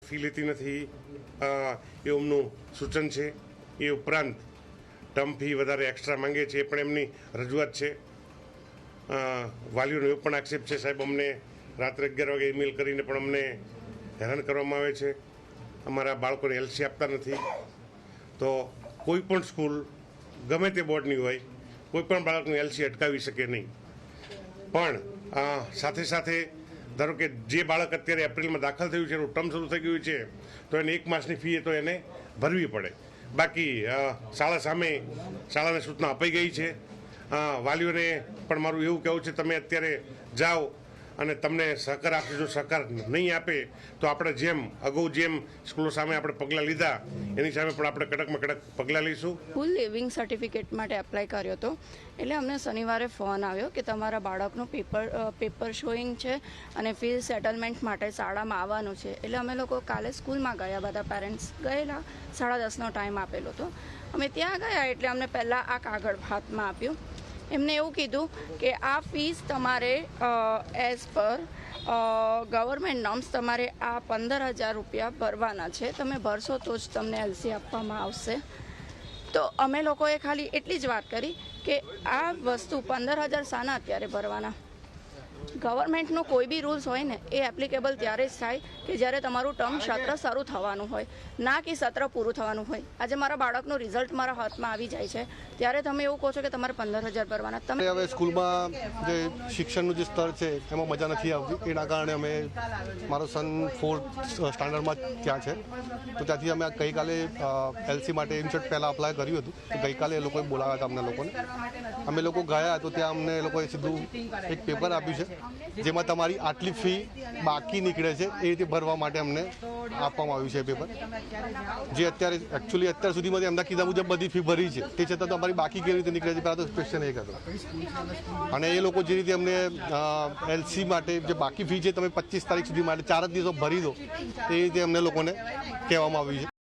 Fee લેતી નથી એ એમનું સૂચન છે। એ ઉપરાંત ટર્મ ફી વધારે એક્સ્ટ્રા માંગે છે, એ પણ એમની રજૂઆત છે। વાલીઓનો એવો પણ આક્ષેપ છે, સાહેબ અમને રાત્રે 11 વાગે ઈમેલ કરીને પણ અમને હેરાન કરવામાં આવે છે, અમારા બાળકોને એલસી આપતા નથી। તો કોઈ પણ સ્કૂલ ગમે તે બોર્ડની હોય, કોઈ પણ બાળકનું એલસી અટકાવી શકે નહીં। પણ સાથે સાથે ધારો કે જે બાળક અત્યારે એપ્રિલમાં દાખલ થયું છે, એનું ટર્મ શરૂ થઈ ગયું છે, તો એને 1 માસની ફી તો એને ભરવી પડે। બાકી શાળા સામે શાળાને સૂચના અપાઈ ગઈ છે। વાલીઓને પણ મારું એવું કહેવું છે, તમે અત્યારે જાઓ અને તમને સહકાર આપશે। જો સહકાર નહીં આપે તો આપણે અગાઉ જેમ સ્કૂલો સામે આપણે પગલાં લીધા, એની સામે પણ આપણે કડકમાં કડક પગલાં લઈશું। સ્કૂલ લિવિંગ સર્ટિફિકેટ માટે એપ્લાય કર્યો હતો, એટલે અમને શનિવારે ફોન આવ્યો કે તમારા બાળકનું પેપર શોઈંગ છે અને ફી સેટલમેન્ટ માટે શાળામાં આવવાનું છે। એટલે અમે લોકો કાલે સ્કૂલમાં ગયા, બધા પેરેન્ટ્સ ગયેલા, 10:30નો ટાઈમ આપેલો હતો। અમે ત્યાં ગયા એટલે અમને પહેલાં આ કાગળ હાથમાં આપ્યું। એમને એવું કીધું કે આ ફીસ તમારે એઝ પર ગવર્મેન્ટ નોર્મ્સ તમારે આ 15,000 રૂપિયા ભરવાના છે, તમે ભરશો તો જ તમને એલસી આપવામાં આવશે। તો અમે લોકોએ ખાલી એટલી જ વાત કરી કે આ વસ્તુ 15,000 શાના અત્યારે ભરવાના? ગવર્મેન્ટનો કોઈ બી રૂલ્સ હોય ને એ એપ્લિકેબલ ત્યારે જ થાય કે જ્યારે તમારું ટર્મ સત્ર શરૂ થવાનું હોય, ના કે સત્ર પૂરું થવાનું હોય। આજે મારા બાળકનું રિઝલ્ટ મારા હાથમાં આવી જાય છે ત્યારે તમે એવું કહો છો કે તમારે 15,000 ભરવાના। તમે હવે સ્કૂલમાં જે શિક્ષણનું જે સ્તર છે એમાં મજા નથી આવતી, એના કારણે અમે મારો સન 4th સ્ટાન્ડર્ડમાં ત્યાં છે, તો ત્યાંથી અમે ગઈકાલે એલસી માટે ઇન્સ્ટન્ટ પહેલાં અપ્લાય કર્યું હતું। તો ગઈકાલે એ લોકોએ બોલાવ્યા હતા અમને લોકોને, અમે લોકો ગયા તો ત્યાં અમને એ લોકોએ સીધું એક પેપર આપ્યું છે જેમાં તમારી આટલી ફી બાકી નીકળે છે એ રીતે ભરવા માટે અમને આપવામાં આવ્યું છે પેપર, જે અત્યાર સુધીમાં એમના કીધા મુજબ બધી ફી ભરી છે, તે છતાં તમારી બાકી કેવી રીતે નીકળે છે પહેલાં તો ક્વેશ્ચન એક હતો। અને એ લોકો જે રીતે અમને એલસી માટે જે બાકી ફી છે તમે 25 તારીખ સુધી માટે 4 જ દિવસો ભરી દો, એ રીતે અમને લોકોને કહેવામાં આવ્યું છે।